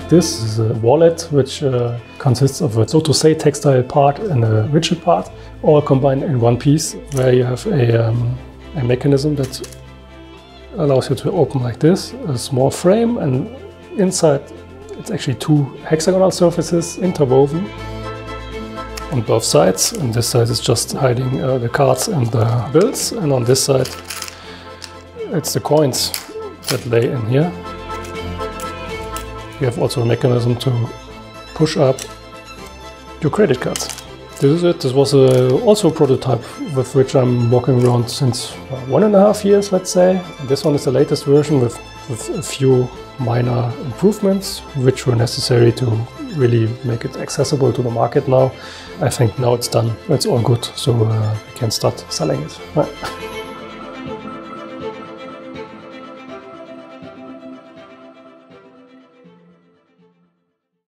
this. This is a wallet which consists of a, so to say, textile part and a rigid part, all combined in one piece, where you have a mechanism that allows you to open like this, a small frame, and inside it's actually two hexagonal surfaces interwoven on both sides. On this side is just hiding the cards and the bills, and on this side it's the coins that lay in here. You have also a mechanism to push up your credit cards. This is it. This was also a prototype with which I'm walking around since 1.5 years, let's say. This one is the latest version with a few minor improvements which were necessary to really make it accessible to the market now. I think now it's done. It's all good, so we can start selling it.